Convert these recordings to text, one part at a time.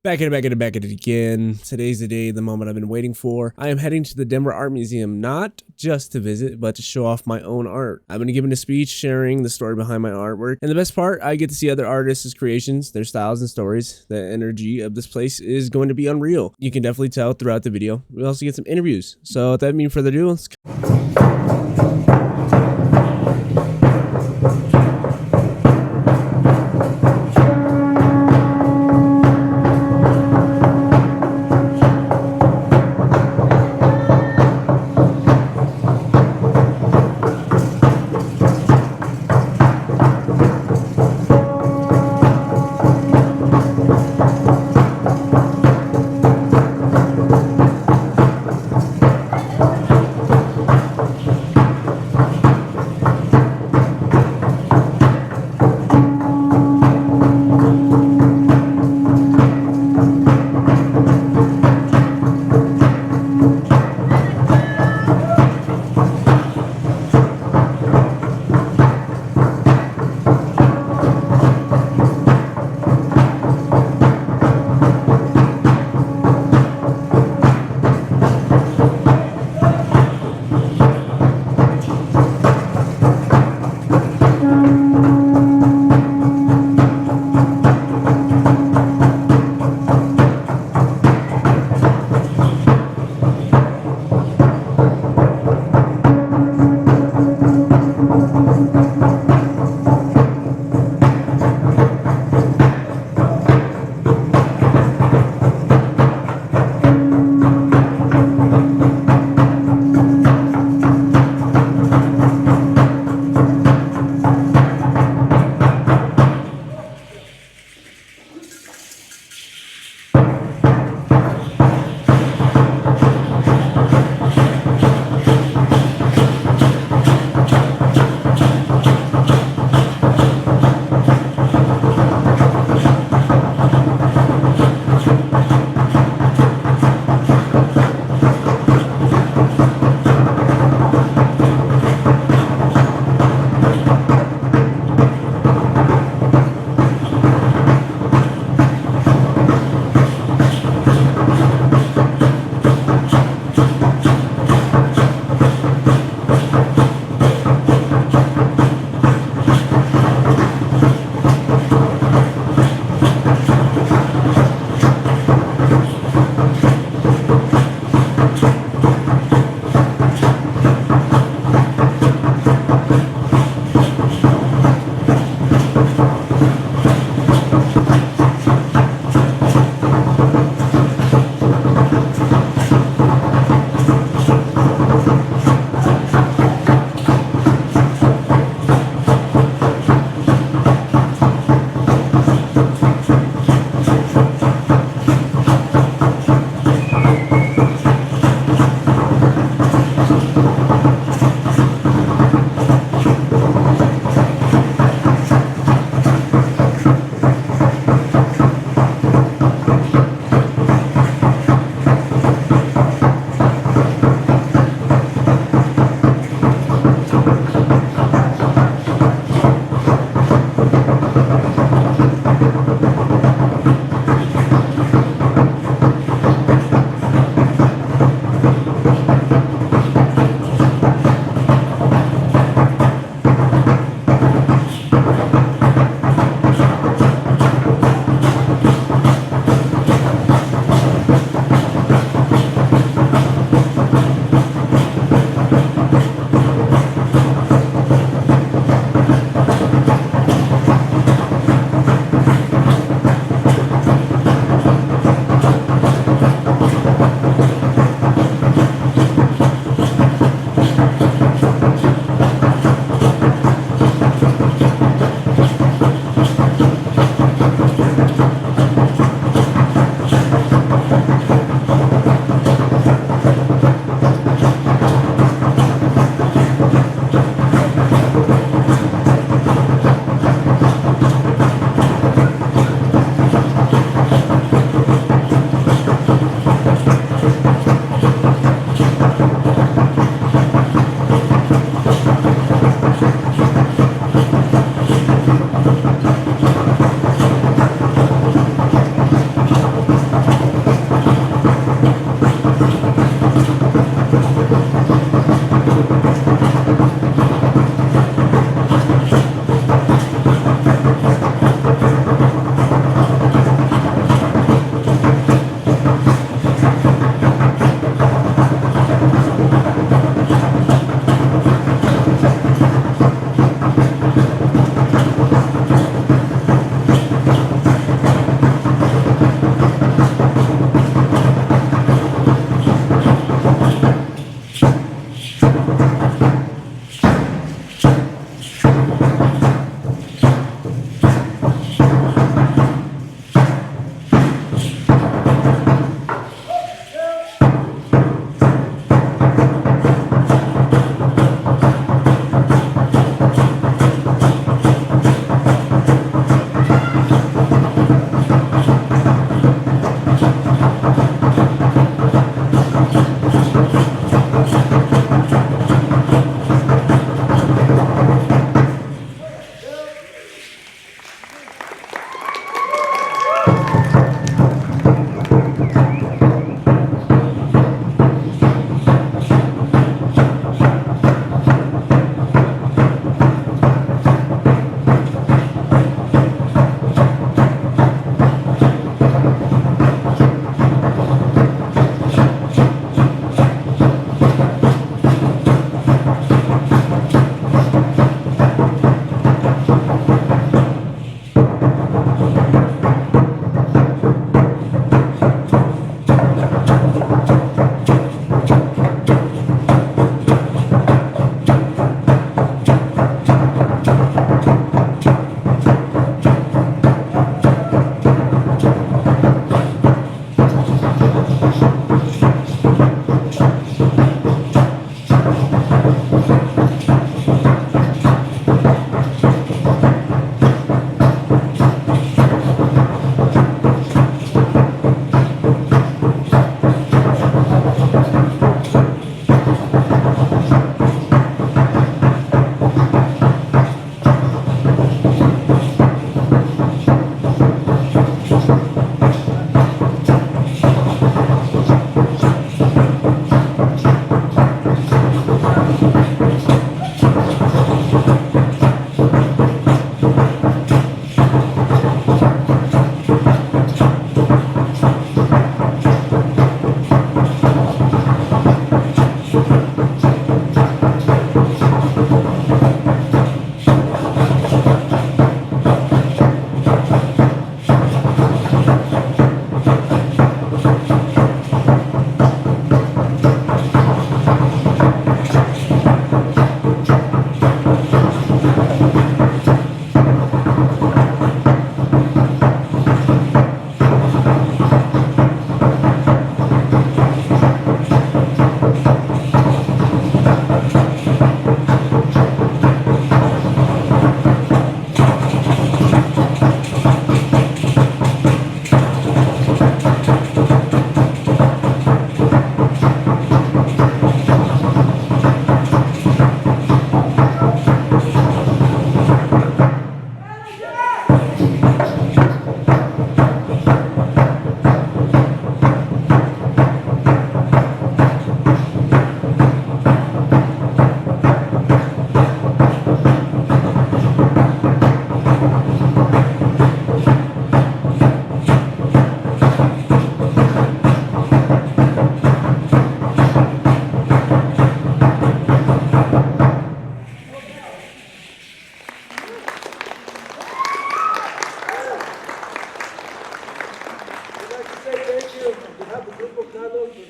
Back at it again. Today's the day, the moment I've been waiting for. I am heading to the Denver Art Museum, not just to visit, but to show off my own art. I've been giving a speech sharing the story behind my artwork. And the best part, I get to see other artists' creations, their styles and stories. The energy of this place is going to be unreal. You can definitely tell throughout the video. We also get some interviews. So without any further ado, let's go.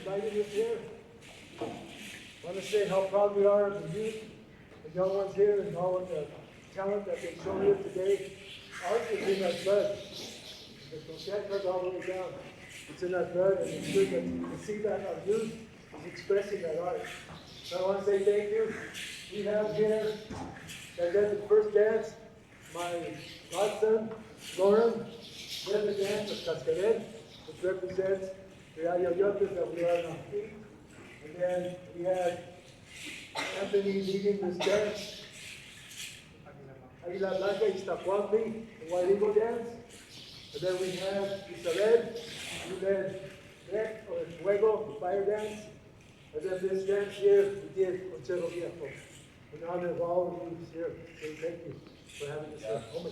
excited this year. I want to say how proud we are of the youth, the young ones here, and all of the talent that they show here today. Art is in our blood. The concept goes all the way down. It's in our blood, and it's good that you can see that our youth is expressing that art. So I want to say thank you. We have here that did the first dance, my godson, Lauren, did the dance of Cascaret, which represents the Ayoyotes that we are on our feet. And then we had Anthony leading this dance, Aguila Blanca, Iztacuantli, the White Eagle dance. And then we have Isabel, who led Rec, or Fuego, the fire dance. And then this dance here, we did Conchero Viejo. In honor of all of you here, so thank you for having us here. Oh my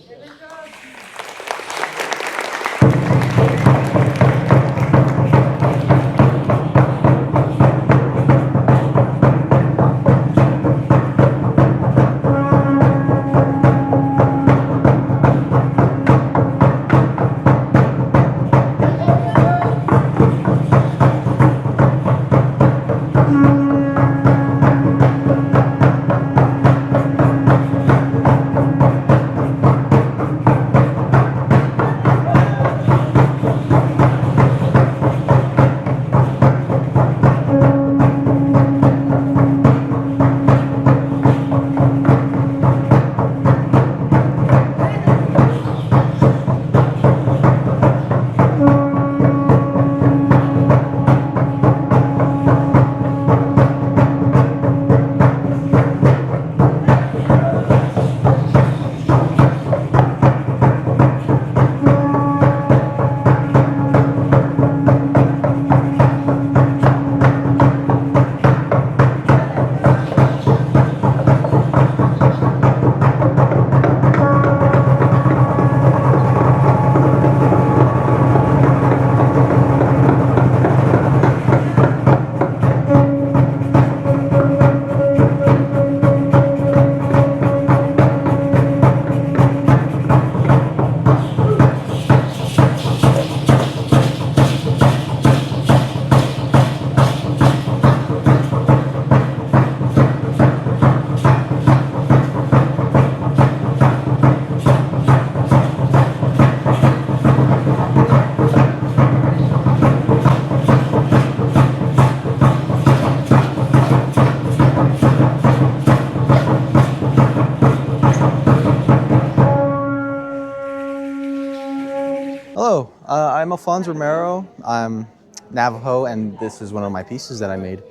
Hello, I'm Alfonso Romero. I'm Navajo, and this is one of my pieces that I made.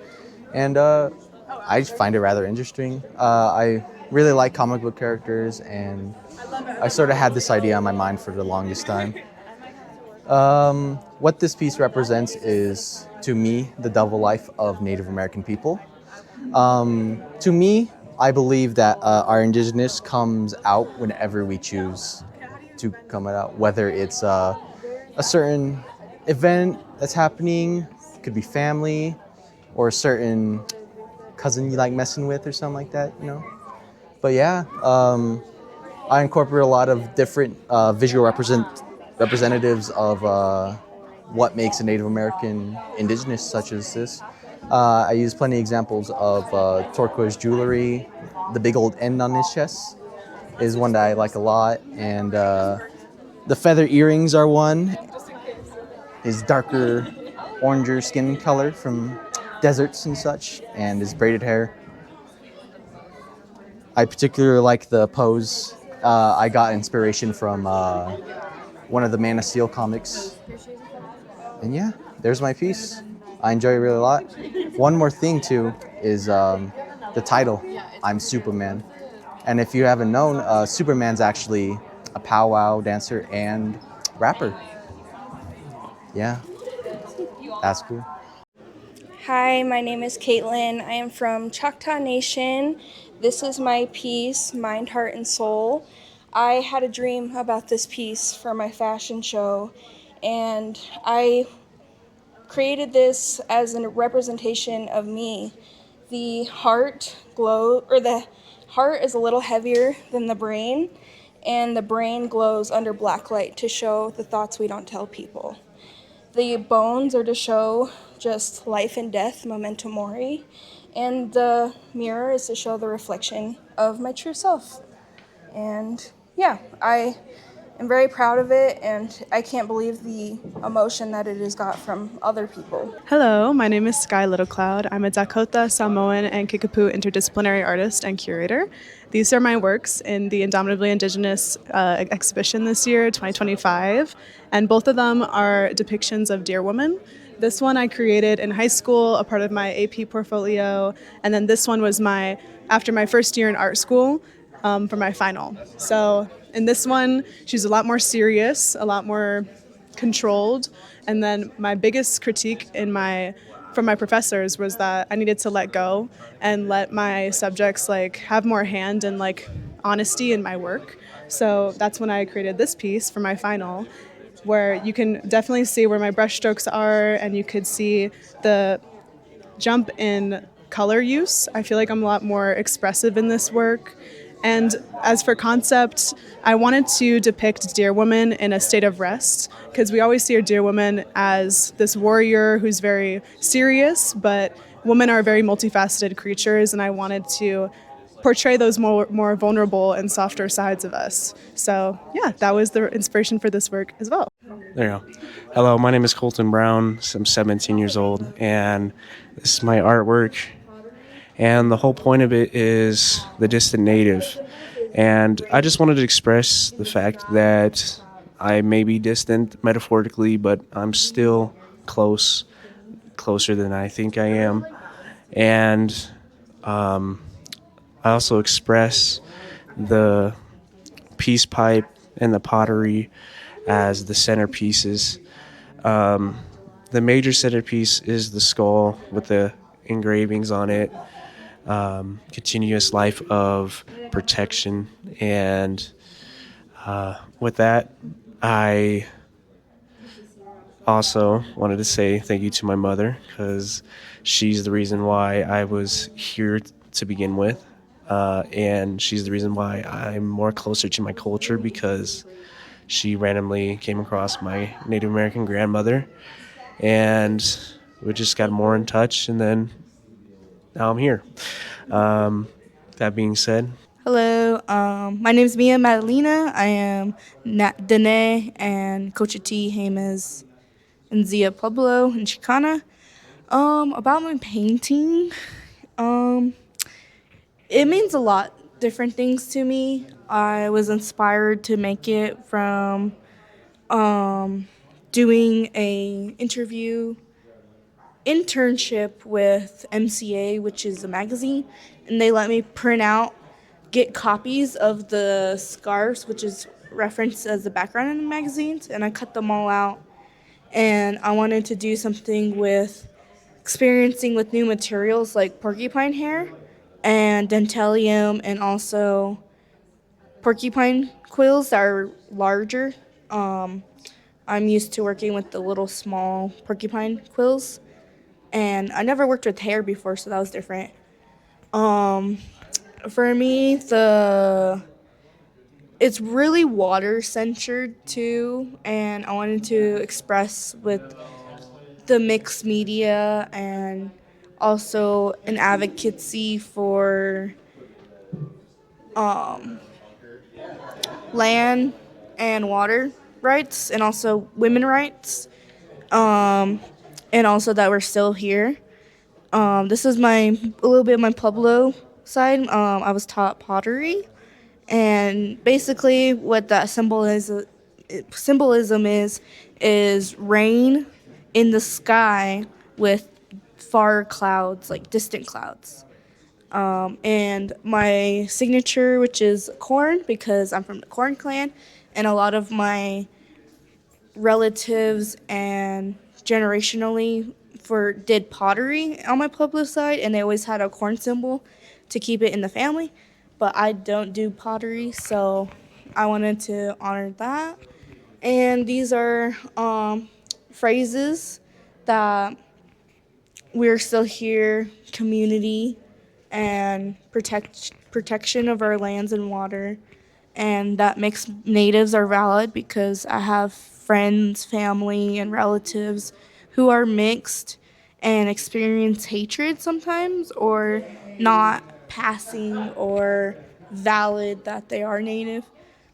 And I just find it rather interesting. I really like comic book characters, and I sort of had this idea on my mind for the longest time. What this piece represents is, to me, the double life of Native American people. To me, I believe that our indigenous comes out whenever we choose to come out, whether it's a certain event that's happening, could be family, or a certain cousin you like messing with or something like that, you know. But yeah, I incorporate a lot of different visual representatives of what makes a Native American indigenous, such as this. I use plenty of examples of turquoise jewelry. The big old N on his chest is one that I like a lot, and the feather earrings are one. His darker, oranger skin color from deserts and such, and his braided hair. I particularly like the pose. I got inspiration from one of the Man of Steel comics. And yeah, there's my piece. I enjoy it really a lot. One more thing too is the title, I'm Superman. And if you haven't known, Superman's actually a powwow dancer and rapper. Yeah, that's cool. Hi, my name is Caitlin. I am from Choctaw Nation. This is my piece, Mind, Heart, and Soul. I had a dream about this piece for my fashion show, and I created this as a representation of me. The heart is a little heavier than the brain, and the brain glows under black light to show the thoughts we don't tell people. The bones are to show just life and death, memento mori. And the mirror is to show the reflection of my true self. And yeah, I am very proud of it, and I can't believe the emotion that it has got from other people. Hello, my name is Sky Littlecloud. I'm a Dakota, Samoan, and Kickapoo interdisciplinary artist and curator. These are my works in the Indomitably Indigenous exhibition this year, 2025, and both of them are depictions of deer women. This one I created in high school, a part of my AP portfolio, and then this one was after my first year in art school for my final. So in this one, she's a lot more serious, a lot more controlled, and then my biggest critique from my professors was that I needed to let go and let my subjects have more hand and honesty in my work. So that's when I created this piece for my final, where you can definitely see where my brushstrokes are, and you could see the jump in color use. I feel like I'm a lot more expressive in this work. And as for concept, I wanted to depict deer woman in a state of rest, because we always see a deer woman as this warrior who's very serious, but women are very multifaceted creatures, and I wanted to portray those more vulnerable and softer sides of us. So yeah, that was the inspiration for this work as well. There you go. Hello, my name is Colton Brown. I'm 17 years old, and this is my artwork. And the whole point of it is the distant native. And I just wanted to express the fact that I may be distant metaphorically, but I'm still closer than I think I am. And I also express the peace pipe and the pottery as the centerpieces. The major centerpiece is the skull with the engravings on it. Continuous life of protection, and with that, I also wanted to say thank you to my mother, because she's the reason why I was here to begin with, and she's the reason why I'm more closer to my culture, because she randomly came across my Native American grandmother, and we just got more in touch, and then now I'm here. That being said, Hello, my name is Mia Madalena. I am Dene and Cochiti, James, and Zia Pueblo and Chicana. About my painting, it means a lot different things to me. I was inspired to make it from doing a internship with MCA, which is a magazine, and they let me get copies of the scarves, which is referenced as the background in the magazines, and I cut them all out. And I wanted to do something with experiencing with new materials like porcupine hair and dentalium, and also porcupine quills that are larger. I'm used to working with the little small porcupine quills, and I never worked with hair before, so that was different. For me, it's really water-centered too, and I wanted to express with the mixed media, and also an advocacy for land and water rights, and also women rights, and also that we're still here. This is a little bit of my Pueblo side. I was taught pottery, and basically what that symbolism is rain in the sky with far clouds, like distant clouds. And my signature, which is corn, because I'm from the Corn clan, and a lot of my relatives and generationally did pottery on my Pueblo side, and they always had a corn symbol to keep it in the family. But I don't do pottery, so I wanted to honor that. And these are phrases that we're still here, community, and protection of our lands and water, and that makes natives are valid, because I have friends, family, and relatives who are mixed, and experience hatred sometimes, or not passing or valid that they are Native.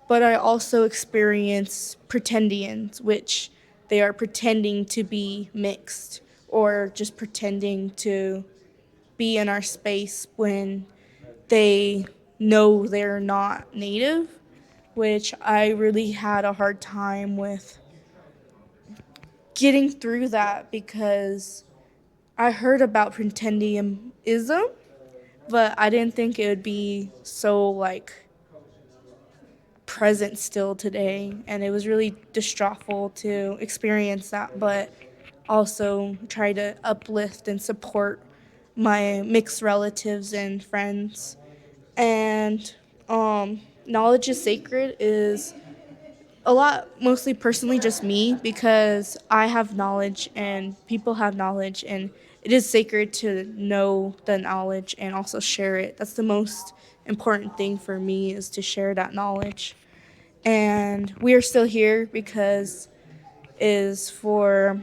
But I also experience pretendians, which they are pretending to be mixed or just pretending to be in our space when they know they're not Native, which I really had a hard time with getting through that because I heard about pretendianism, but I didn't think it would be so like present still today, and it was really distressful to experience that, but also try to uplift and support my mixed relatives and friends. And knowledge is sacred is a lot mostly personally just me, because I have knowledge and people have knowledge, and it is sacred to know the knowledge and also share it. That's the most important thing for me, is to share that knowledge. And we are still here because is for,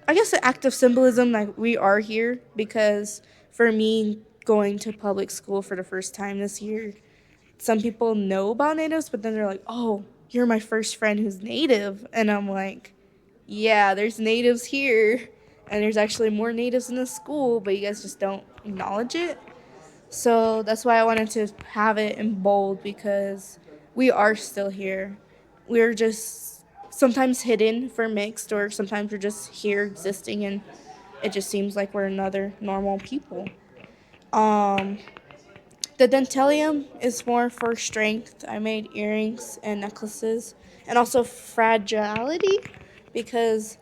I guess, an act of symbolism. Like, we are here because for me, going to public school for the first time this year, some people know about natives, but then they're like, oh, you're my first friend who's native. And I'm like, yeah, there's natives here. And there's actually more natives in the school, but you guys just don't acknowledge it. So that's why I wanted to have it in bold, because we are still here. We're just sometimes hidden for mixed, or sometimes we're just here existing, and it just seems like we're another normal people. Um, the dentalium is more for strength. I made earrings and necklaces, and also fragility, because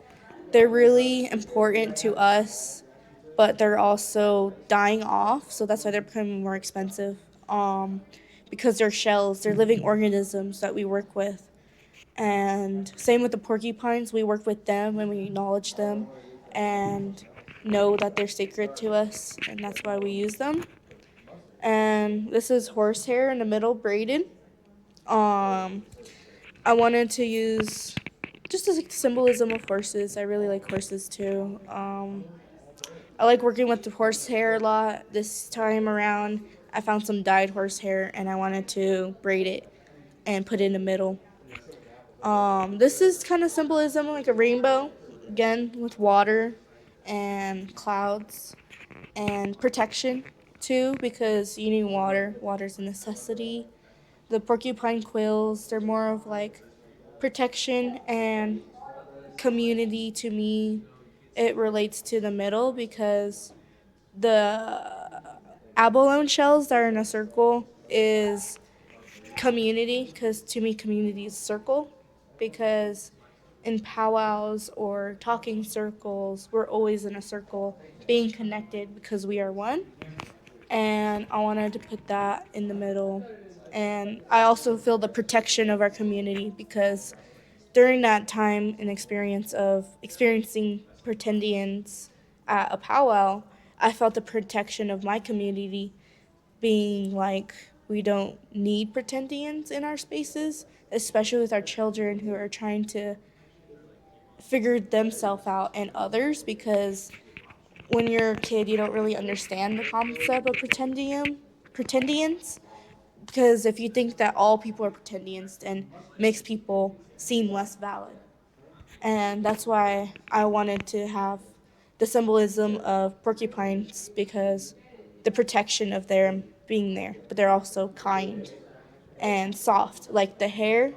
they're really important to us, but they're also dying off, so that's why they're becoming more expensive. Because they're shells, they're living organisms that we work with. And same with the porcupines, we work with them and we acknowledge them and know that they're sacred to us, and that's why we use them. And this is horsehair in the middle, braided. Um, I wanted to use just a symbolism of horses. I really like horses too. I like working with the horsehair a lot. This time around, I found some dyed horsehair and I wanted to braid it and put it in the middle. This is kind of symbolism like a rainbow, again with water and clouds and protection too, because you need water. Water's a necessity. The porcupine quills, they're more of like protection and community to me. It relates to the middle because the abalone shells that are in a circle is community, because to me community is circle, because in powwows or talking circles we're always in a circle being connected because we are one. And I wanted to put that in the middle. And I also feel the protection of our community, because during that time and experience of experiencing pretendians at a powwow, I felt the protection of my community, being like, we don't need pretendians in our spaces, especially with our children who are trying to figure themselves out and others, because when you're a kid, you don't really understand the concept of pretendians, because if you think that all people are pretendians, then makes people seem less valid. And that's why I wanted to have the symbolism of porcupines, because the protection of them being there, but they're also kind and soft, like the hair,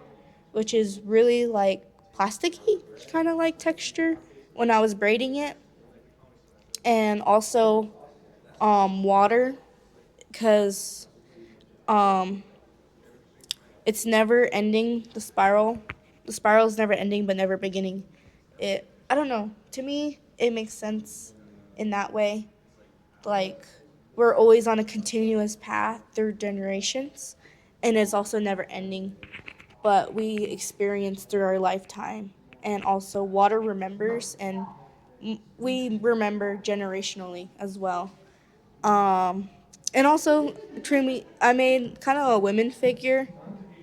which is really like plasticky, kind of like texture when I was braiding it, and also water, because um, it's never ending. The spiral is never ending but never beginning. I don't know. To me, it makes sense in that way. Like, we're always on a continuous path through generations, and it's also never ending. But we experience through our lifetime, and also water remembers, and we remember generationally as well. Um, and also, I made kind of a women figure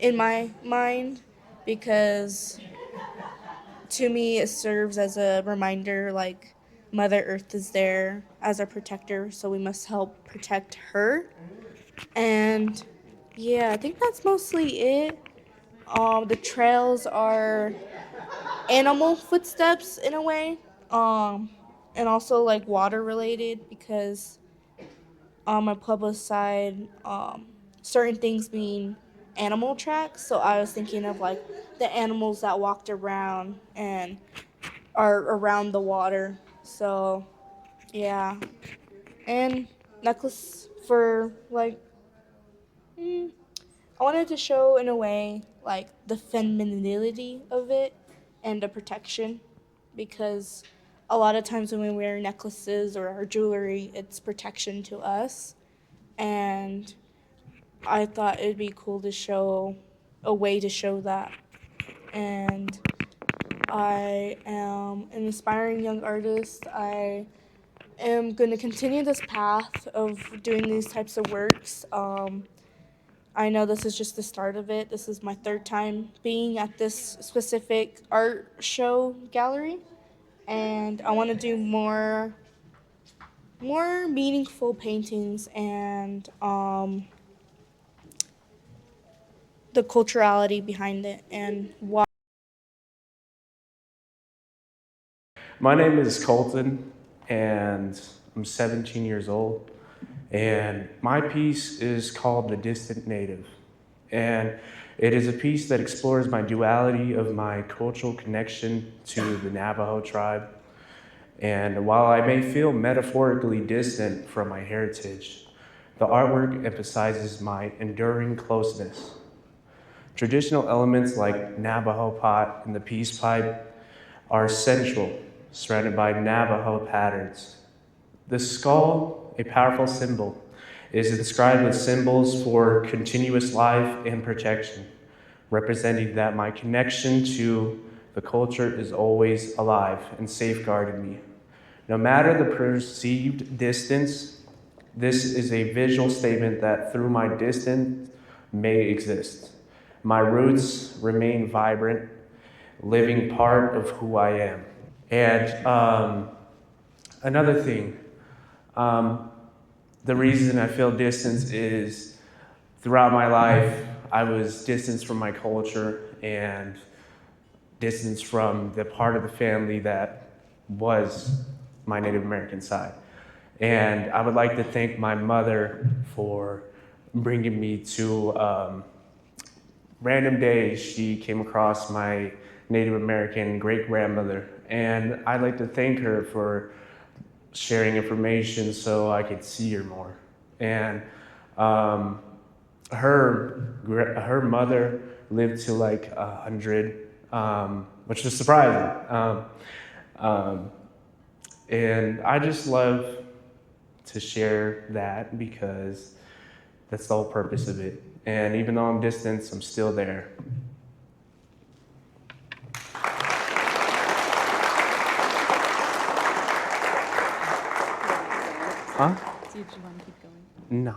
in my mind, because to me it serves as a reminder, like, Mother Earth is there as our protector, so we must help protect her. And yeah, I think that's mostly it. The trails are animal footsteps in a way, and also like water related because on my Pueblo side, certain things mean animal tracks. So I was thinking of like the animals that walked around and are around the water. So yeah, and necklace for like I wanted to show in a way like the femininity of it and the protection because a lot of times when we wear necklaces or our jewelry, it's protection to us. And I thought it'd be cool to show a way to show that. And I am an aspiring young artist. I am going to continue this path of doing these types of works. I know this is just the start of it. This is my third time being at this specific art show gallery, and I want to do more meaningful paintings and the culturality behind it and why. My name is Colton, and I'm 17 years old. And my piece is called The Distant Native. And it is a piece that explores my duality of my cultural connection to the Navajo tribe. And while I may feel metaphorically distant from my heritage, the artwork emphasizes my enduring closeness. Traditional elements like Navajo pot and the peace pipe are central, surrounded by Navajo patterns. The skull, a powerful symbol, is inscribed with symbols for continuous life and protection, representing that my connection to the culture is always alive and safeguarding me. No matter the perceived distance, this is a visual statement that through my distance may exist. My roots remain vibrant, living part of who I am. And another thing, the reason I feel distance is throughout my life, I was distanced from my culture and distanced from the part of the family that was my Native American side. And I would like to thank my mother for bringing me to random days. She came across my Native American great-grandmother, and I'd like to thank her for sharing information so I could see her more. And her mother lived to like 100, which is surprising. And I just love to share that because that's the whole purpose of it. And even though I'm distant, I'm still there. Huh? Did you want to keep going? Nah.